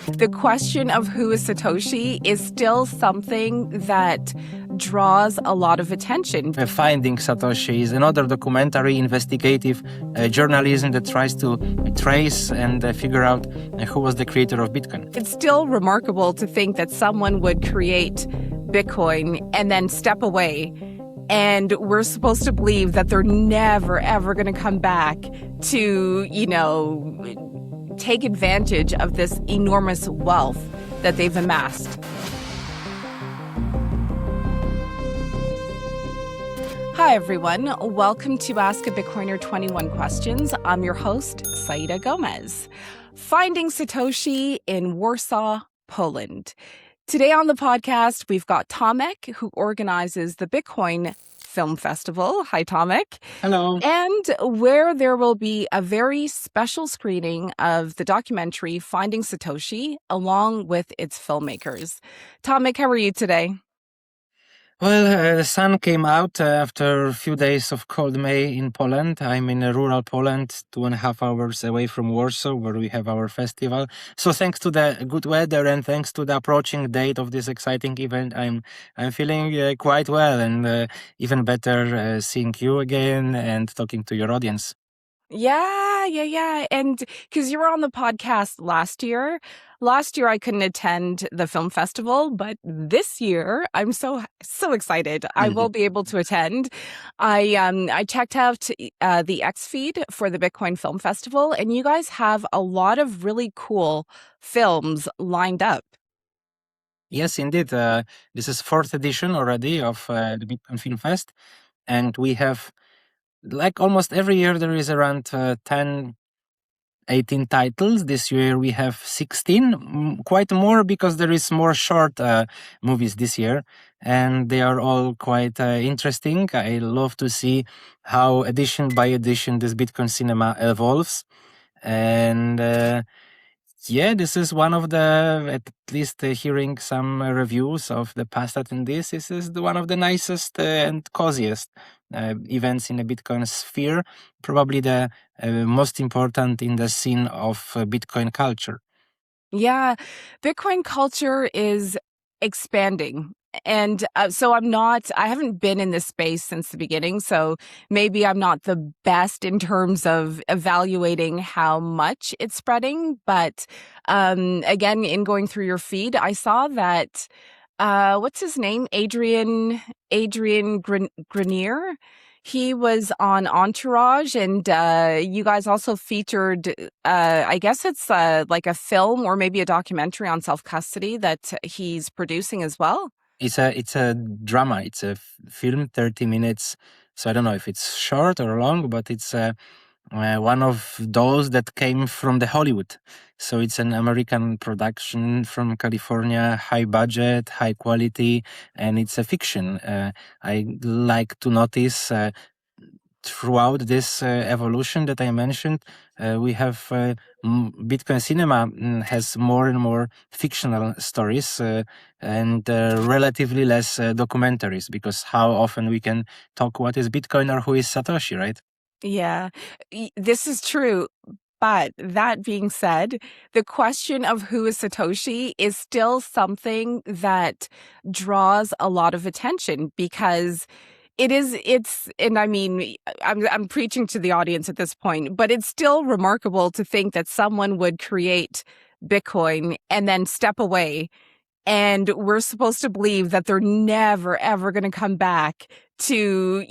The question of who is Satoshi is still something that draws a lot of attention. Finding Satoshi is another documentary investigative journalism that tries to trace and figure out who was the creator of Bitcoin. It's still remarkable to think that someone would create Bitcoin and then step away. And we're supposed to believe that they're never, ever going to come back to, take advantage of this enormous wealth that they've amassed. Hi, everyone. Welcome to Ask a Bitcoiner 21 Questions. I'm your host, Saida Gomez. Finding Satoshi in Warsaw, Poland. Today on the podcast, we've got Tomek, who organizes the Bitcoin Film Festival. Hi, Tomek. Hello. And where there will be a very special screening of the documentary Finding Satoshi, along with its filmmakers. Tomek, how are you today? Well, the sun came out after a few days of cold May in Poland. I'm in rural Poland, 2.5 hours away from Warsaw, where we have our festival. So thanks to the good weather and thanks to the approaching date of this exciting event, I'm feeling quite well and even better seeing you again and talking to your audience. Yeah. And because you were on the podcast last year. Last year I couldn't attend the film festival, but this year I'm so excited. I will be able to attend. I checked out the X feed for the Bitcoin Film Festival, and you guys have a lot of really cool films lined up. Yes, indeed. This is 4th edition already of the Bitcoin Film Fest, and we have, like almost every year, there is around 10, 18 titles. This year we have 16, quite more because there is more short movies this year, and they are all quite interesting. I love to see how edition by edition this Bitcoin cinema evolves. And this is one of the, at least hearing some reviews of the past attendees, this is one of the nicest and coziest events in the Bitcoin sphere, probably the most important in the scene of Bitcoin culture. Yeah, Bitcoin culture is expanding. And so I haven't been in this space since the beginning. So maybe I'm not the best in terms of evaluating how much it's spreading. But again, in going through your feed, I saw that, what's his name? Adrian Grenier. He was on Entourage, and you guys also featured, I guess it's like a film or maybe a documentary on self-custody that he's producing as well. It's a drama. It's a film, 30 minutes. So I don't know if it's short or long, but it's one of those that came from the Hollywood. So it's an American production from California, high budget, high quality, and it's a fiction. I like to notice throughout this evolution that I mentioned, we have Bitcoin cinema has more and more fictional stories and relatively less documentaries, because how often we can talk what is Bitcoin or who is Satoshi, right? Yeah, this is true. But that being said, the question of who is Satoshi is still something that draws a lot of attention because and I mean, I'm preaching to the audience at this point, but it's still remarkable to think that someone would create Bitcoin and then step away. And we're supposed to believe that they're never, ever going to come back to,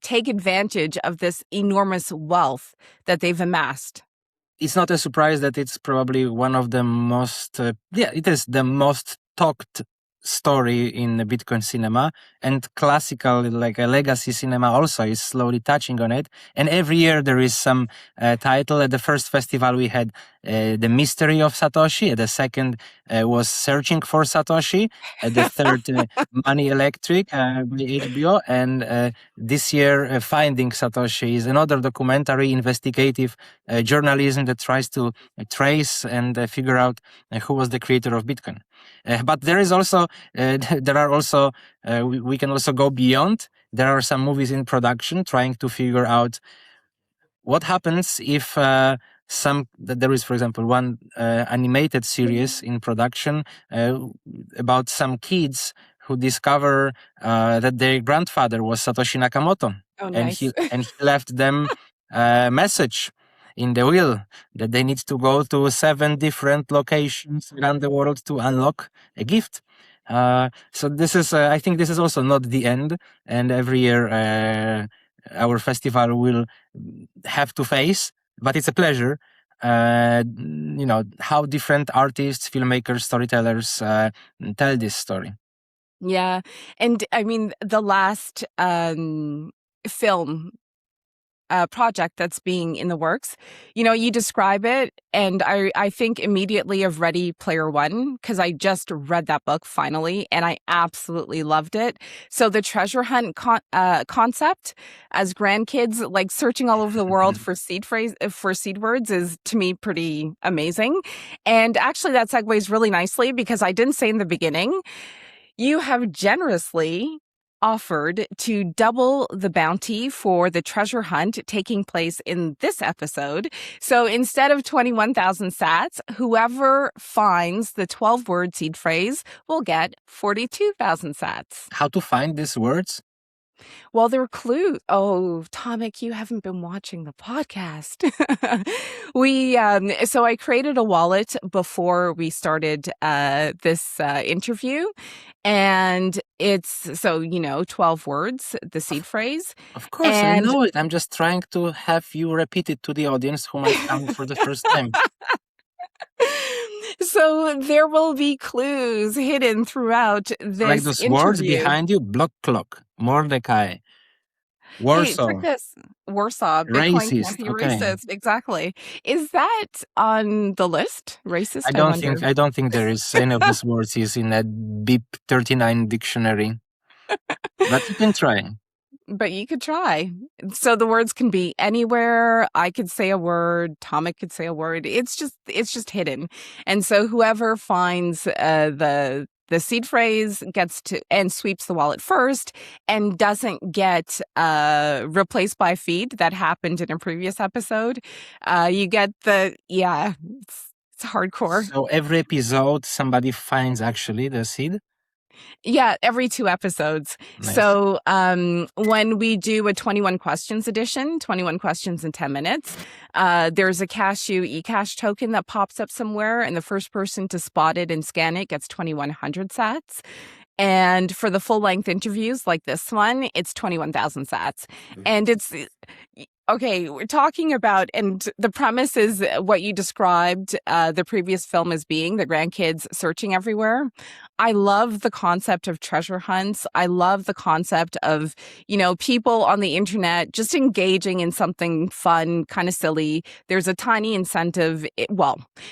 take advantage of this enormous wealth that they've amassed. It's not a surprise that it's probably one of the most, it is the most talked story in the Bitcoin cinema, and classical, like a legacy cinema also is slowly touching on it. And every year there is some title. At the first festival we had The Mystery of Satoshi. At the second was Searching for Satoshi. At the third, Money Electric by HBO. And this year, Finding Satoshi is another documentary investigative journalism that tries to trace and figure out who was the creator of Bitcoin. But there is also, we can also go beyond. There are some movies in production trying to figure out what happens if there is, for example, one animated series in production about some kids who discover that their grandfather was Satoshi Nakamoto, Oh, and nice. he left them a message in the will that they need to go to 7 different locations around the world to unlock a gift. So this is, I think, this is also not the end, and every year our festival will have to face, but it's a pleasure. How different artists, filmmakers, storytellers tell this story. Yeah. And I mean, the last film project that's being in the works, you describe it, and I think immediately of Ready Player One, because I just read that book finally, and I absolutely loved it. So the treasure hunt concept as grandkids, like searching all over the world for seed words, is to me pretty amazing. And actually, that segues really nicely because I didn't say in the beginning, you have generously offered to double the bounty for the treasure hunt taking place in this episode. So instead of 21,000 sats, whoever finds the 12-word seed phrase will get 42,000 sats. How to find these words? Well, there are clues. Oh, Tomek, you haven't been watching the podcast. So I created a wallet before we started this interview, and it's 12 words, the seed phrase. Of course, I know it. I'm just trying to have you repeat it to the audience who might come for the first time. So there will be clues hidden throughout this like those interview. words behind you: block clock, Mordecai, Warsaw. Hey, check this. Warsaw, Bitcoin can't be racist. Exactly. Is that on the list? Racist? I don't think there is any of these words is in a BIP 39 dictionary. But you can try. But you could try. So the words can be anywhere. I could say a word. Tomek could say a word. It's just hidden. And so whoever finds the seed phrase gets to and sweeps the wallet first and doesn't get replaced by a feed that happened in a previous episode. You get it's hardcore. So every episode somebody finds actually the seed? Yeah, every 2 episodes. Nice. So when we do a 21 questions edition, 21 questions in 10 minutes, there's a Cashew eCash token that pops up somewhere, and the first person to spot it and scan it gets 2,100 sats. And for the full-length interviews like this one, it's 21,000 sats. And it's... Okay, we're talking about, and the premise is what you described the previous film as being, the grandkids searching everywhere. I love the concept of treasure hunts. I love the concept of, people on the internet just engaging in something fun, kind of silly. There's a tiny incentive.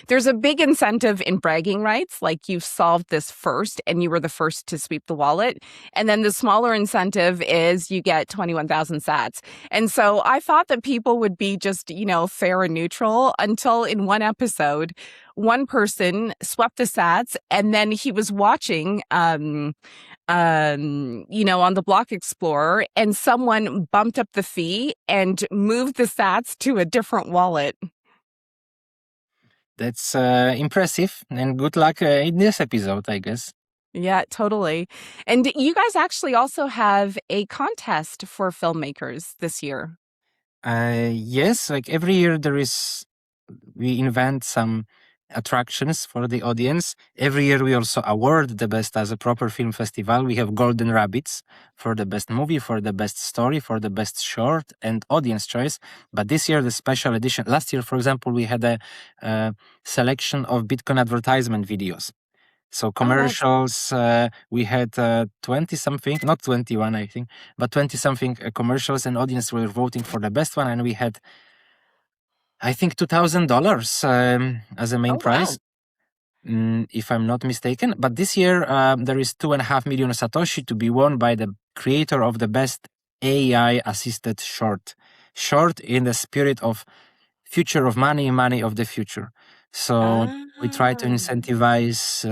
There's a big incentive in bragging rights, like you've solved this first and you were the first to sweep the wallet. And then the smaller incentive is you get 21,000 sats. And so I thought that people would be just, fair and neutral until in one episode, one person swept the sats, and then he was watching, on the Block Explorer, and someone bumped up the fee and moved the sats to a different wallet. That's impressive, and good luck in this episode, I guess. Yeah, totally. And you guys actually also have a contest for filmmakers this year. Yes, like every year we invent some attractions for the audience. Every year we also award the best as a proper film festival. We have golden rabbits for the best movie, for the best story, for the best short, and audience choice. But this year, the special edition. Last year, for example, we had a selection of Bitcoin advertisement videos. So commercials, we had 20-something, not 21, I think, but 20-something commercials, and audience were voting for the best one. And we had, I think, $2,000 as a main prize, if I'm not mistaken. But this year, there is 2.5 million Satoshi to be won by the creator of the best AI-assisted short. Short in the spirit of future of money, money of the future. So we try to incentivize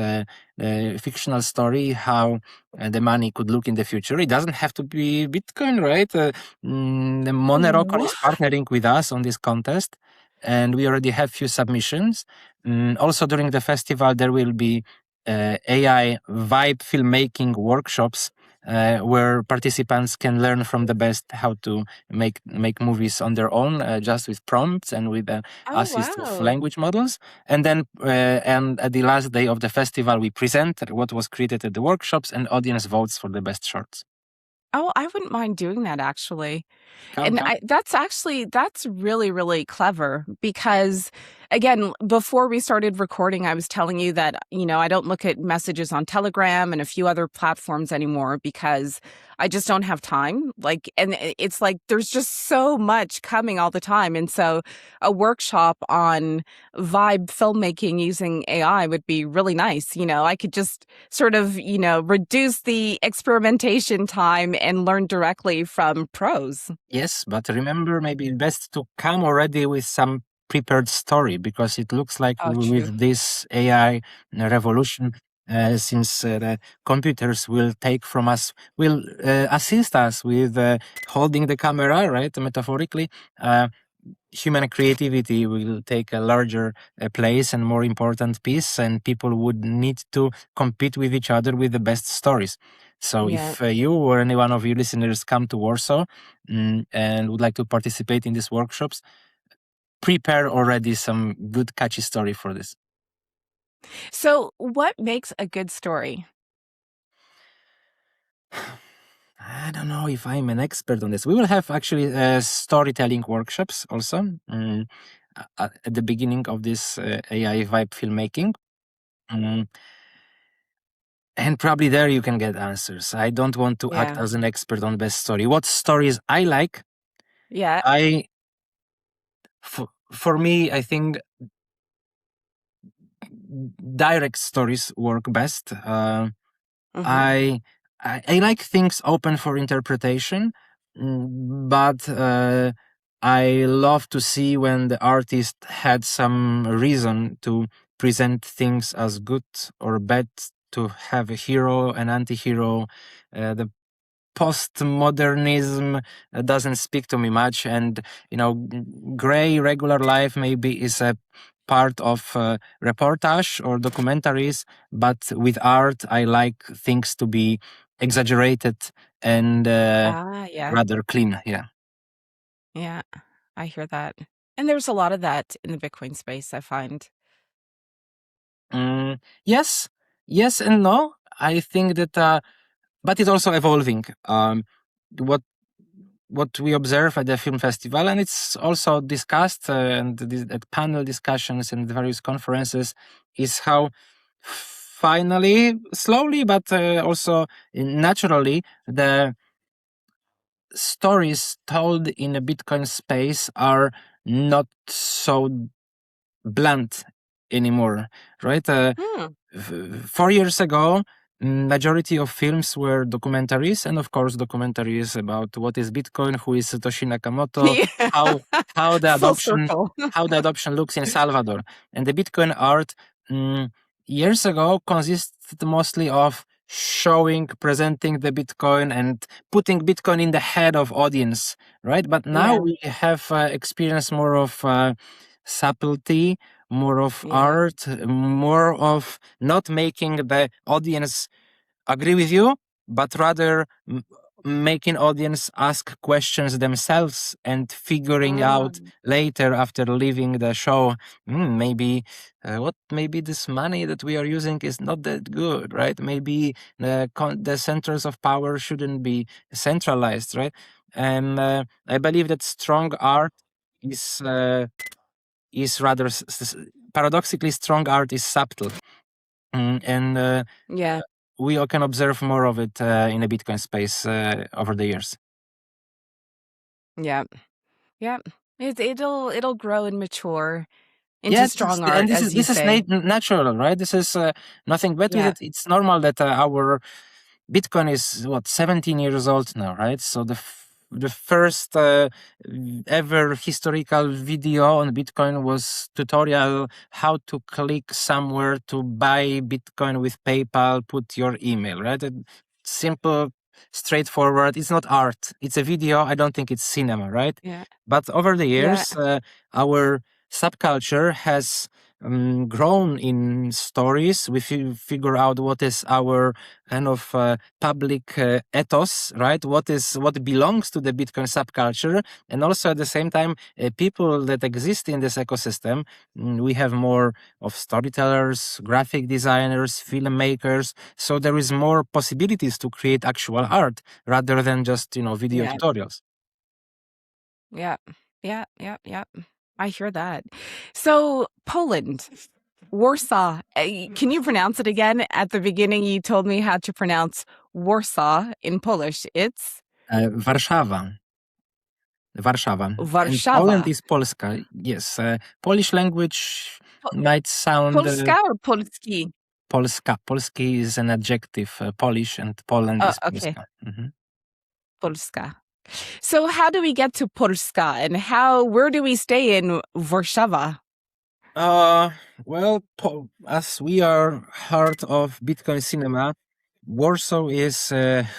the fictional story, how the money could look in the future. It doesn't have to be Bitcoin, right? The Monero is partnering with us on this contest. and we already have few submissions. Also, during the festival, there will be AI vibe filmmaking workshops where participants can learn from the best how to make movies on their own, just with prompts and with the Oh, assist of wow. language models. And then, and at the last day of the festival, we present what was created at the workshops, and audience votes for the best shorts. Oh, I wouldn't mind doing that actually. Come, And come. that's really, really clever because again, before we started recording, I was telling you that, I don't look at messages on Telegram and a few other platforms anymore because I just don't have time. Like, and it's like there's just so much coming all the time. And so a workshop on vibe filmmaking using AI would be really nice. I could just sort of, reduce the experimentation time and learn directly from pros. Yes, but remember, maybe best to come already with some prepared story, because it looks like Oh, true. with this AI revolution, since the computers will take from us, will assist us with holding the camera, right? Metaphorically, uh, human creativity will take a larger place and more important piece, and people would need to compete with each other with the best stories. So Yeah. if you or any one of you listeners come to Warsaw, and would like to participate in these workshops, prepare already some good catchy story for this. So, what makes a good story? I don't know if I'm an expert on this. We will have actually storytelling workshops also, at the beginning of this AI vibe filmmaking. Mm, And probably there you can get answers. I don't want to act Yeah. as an expert on best story. What stories I like, Yeah. I for me, I think direct stories work best. Hmm. I, I like things open for interpretation, but I love to see when the artist had some reason to present things as good or bad, to have a hero, an anti-hero. The postmodernism doesn't speak to me much, and gray regular life maybe is a part of reportage or documentaries, but with art I like things to be exaggerated and Ah, yeah. rather clean. Yeah. Yeah. I hear that. And there's a lot of that in the Bitcoin space, I find. Yes, yes and no. I think that but it's also evolving. What what we observe at the film festival, and it's also discussed at panel discussions and various conferences, is how finally, slowly, but also naturally, the stories told in a Bitcoin space are not so blunt anymore, right? Hmm. 4 years ago, majority of films were documentaries, and of course, documentaries about what is Bitcoin, who is Satoshi Nakamoto, Yeah. how how the Full adoption circle. how the adoption looks in Salvador. And the Bitcoin art, mm, years ago, consisted mostly of showing, presenting the Bitcoin, and putting Bitcoin in the head of audience, right? But now Yeah. we have experienced more of subtlety, more of Yeah. art, more of not making the audience agree with you, but rather making audience ask questions themselves and figuring Ah, out later after leaving the show, maybe maybe this money that we are using is not that good, right? Maybe the centers of power shouldn't be centralized, right? And I believe that strong art is rather paradoxically, strong art is subtle. And yeah. we all can observe more of it in the Bitcoin space over the years. Yeah. Yeah. It'll grow and mature into Yeah, strong and art, as you this is say. natural, right? This is nothing bad with Yeah. it. It's normal that our Bitcoin is what, 17 years old now, right? So the first ever historical video on Bitcoin was tutorial how to click somewhere to buy Bitcoin with PayPal, put your email, right? Simple, straightforward. It's not art. It's a video. I don't think it's cinema, right? Yeah. But over the Yeah. years, our subculture has grown in stories. We figure out what is our kind of public ethos, right? What belongs to the Bitcoin subculture, and also at the same time, people that exist in this ecosystem. We have more of storytellers, graphic designers, filmmakers. So there is more possibilities to create actual art rather than just video Yeah. tutorials. Yeah. Yeah. Yeah. Yeah. I hear that. So Poland, Warsaw. Can you pronounce it again? At the beginning, you told me how to pronounce Warsaw in Polish. It's Warszawa. Warszawa. And Poland Warszawa. is Polska. Yes, Polish language Po- might sound Polska or Polski? Polska. Polski is an adjective. Polish and Poland Oh, is okay. Polska. Mhm. Polska. So how do we get to Polska and where do we stay in Warszawa? Uh, well, as we are heart of Bitcoin cinema, Warsaw is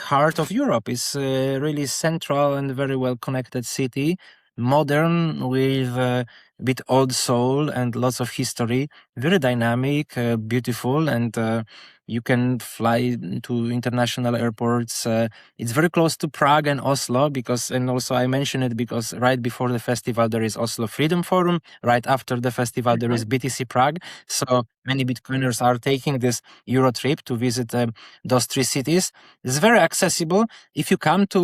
heart of Europe. It's a really central and very well connected city, modern with a bit old soul and lots of history. Very dynamic, beautiful, and you can fly to international airports. It's very close to Prague and Oslo and also I mention it because right before the festival there is Oslo Freedom Forum. Right after the festival there is BTC Prague. So many Bitcoiners are taking this Euro trip to visit those three cities. It's very accessible. If you come to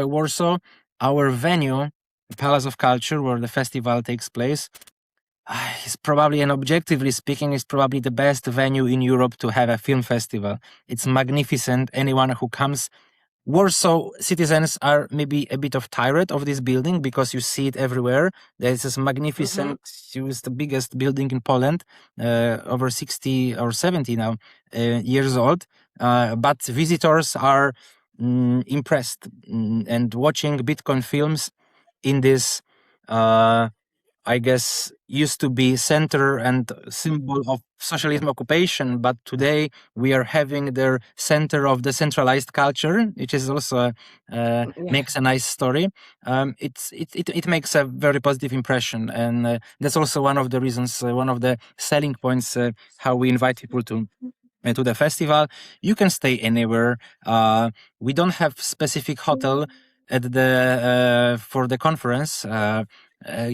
Warsaw, our venue, Palace of Culture, where the festival takes place, is probably, and objectively speaking, is probably the best venue in Europe to have a film festival. It's magnificent. Anyone who comes, Warsaw citizens are maybe a bit of tired of this building because you see it everywhere. There's this magnificent, it's the biggest building in Poland, over 60 or 70 now years old. But visitors are impressed and watching Bitcoin films in this I guess, used to be center and symbol of socialism occupation, but today we are having the center of decentralized culture, which is also Yeah. makes a nice story. It makes a very positive impression, and that's also one of the reasons, one of the selling points, how we invite people to the festival. You can stay anywhere. We don't have specific hotel at the for the conference.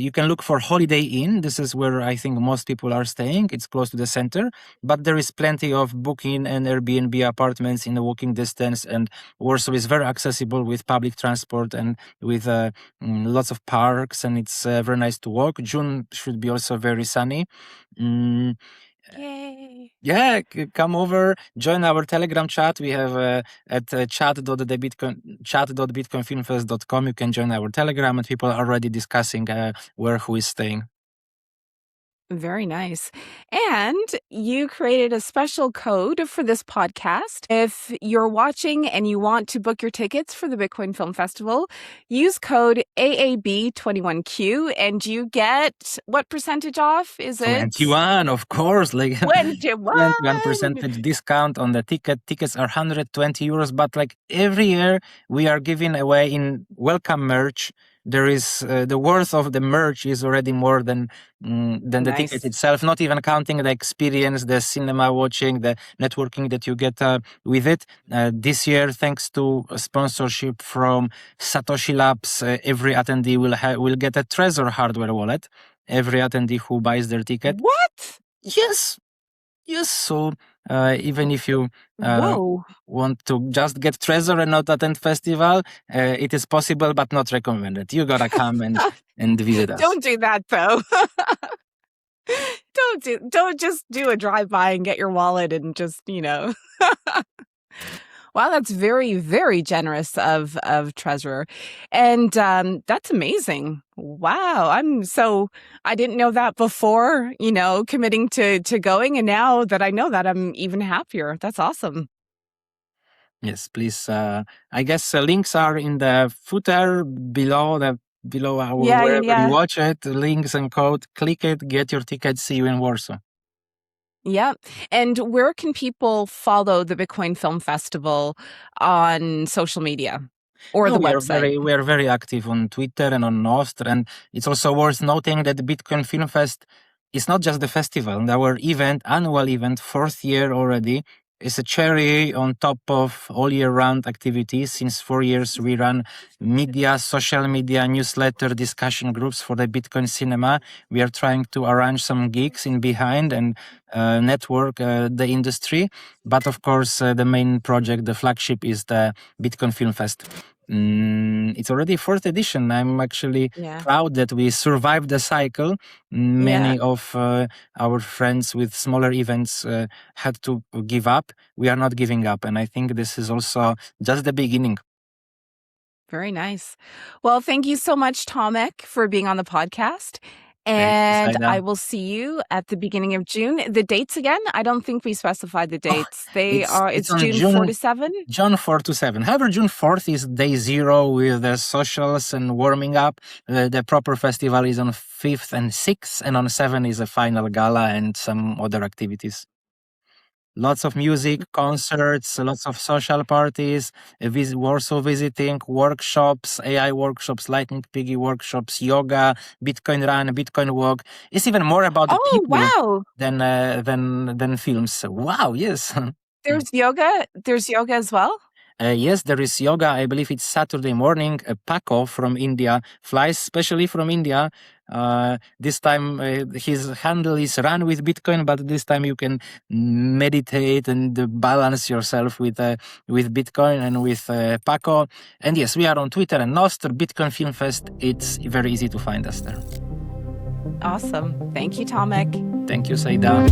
You can look for Holiday Inn. This is where I think most people are staying. It's close to the center, but there is plenty of Booking and Airbnb apartments in a walking distance. And Warsaw is very accessible with public transport and with lots of parks, and it's very nice to walk. June should be also very sunny. Mm, Yay. yeah, come over, join our Telegram chat. We have at chat.bitcoinfilmfest.com. You can join our Telegram, and people are already discussing who is staying. Very nice. And you created a special code for this podcast. If you're watching and you want to book your tickets for the Bitcoin Film Festival, use code AAB21Q and you get what percentage off? Is it 21, of course, like 21? 21% discount on the ticket. Tickets are 120 euros, but like every year we are giving away in welcome merch. There is the worth of the merch is already more than the ticket itself, not even counting the experience, the cinema watching, the networking that you get with it. This year, thanks to a sponsorship from Satoshi Labs, every attendee will get a Trezor hardware wallet. Every attendee who buys their ticket. What? Yes. So even if you Whoa. want to just get Trezor and not attend festival, it is possible, but not recommended. You gotta come and visit us. Don't do that though. Don't just do a drive-by and get your wallet and just, Wow, that's very, very generous of Trezor. And that's amazing. Wow. I didn't know that before, committing to going. And now that I know that, I'm even happier. That's awesome. Yes, please. I guess links are in the footer below our wherever you watch it. Links and code. Click it, get your ticket. See you in Warsaw. Yeah. And where can people follow the Bitcoin Film Festival on social media? or No, the website? we are very active on Twitter and on Nostr, and it's also worth noting that the Bitcoin Film Fest is not just the festival. Our annual event, fourth year already, is a cherry on top of all year round activities. Since 4 years, we run media, social media, newsletter, discussion groups for the Bitcoin cinema. We are trying to arrange some gigs in behind and network the industry. But of course, the main project, the flagship, is the Bitcoin Film Fest. It's already fourth edition. I'm actually proud that we survived the cycle. Many of our friends with smaller events had to give up. We are not giving up. And I think this is also just the beginning. Very nice. Well, thank you so much, Tomek, for being on the podcast. Thank you, And Saida. I will see you at the beginning of June. The dates again? I don't think we specified the dates. It's on June 4 to 7? June 4 to 7. However, June 4th is day zero with the socials and warming up. The proper festival is on 5th and 6th, and on 7 is a final gala and some other activities. Lots of music, concerts, lots of social parties, Warsaw visiting, workshops, AI workshops, Lightning Piggy workshops, yoga, Bitcoin run, Bitcoin walk. It's even more about the people than films. Wow, yes. There's yoga. There's yoga as well? Yes, there is yoga. I believe it's Saturday morning. Paco from India flies specially from India. This time his handle is run with Bitcoin, but this time you can meditate and balance yourself with Bitcoin and with Paco. And yes, we are on Twitter and Nostr, Bitcoin Film Fest. It's very easy to find us there. Awesome. Thank you, Tomek. Thank you, Saida.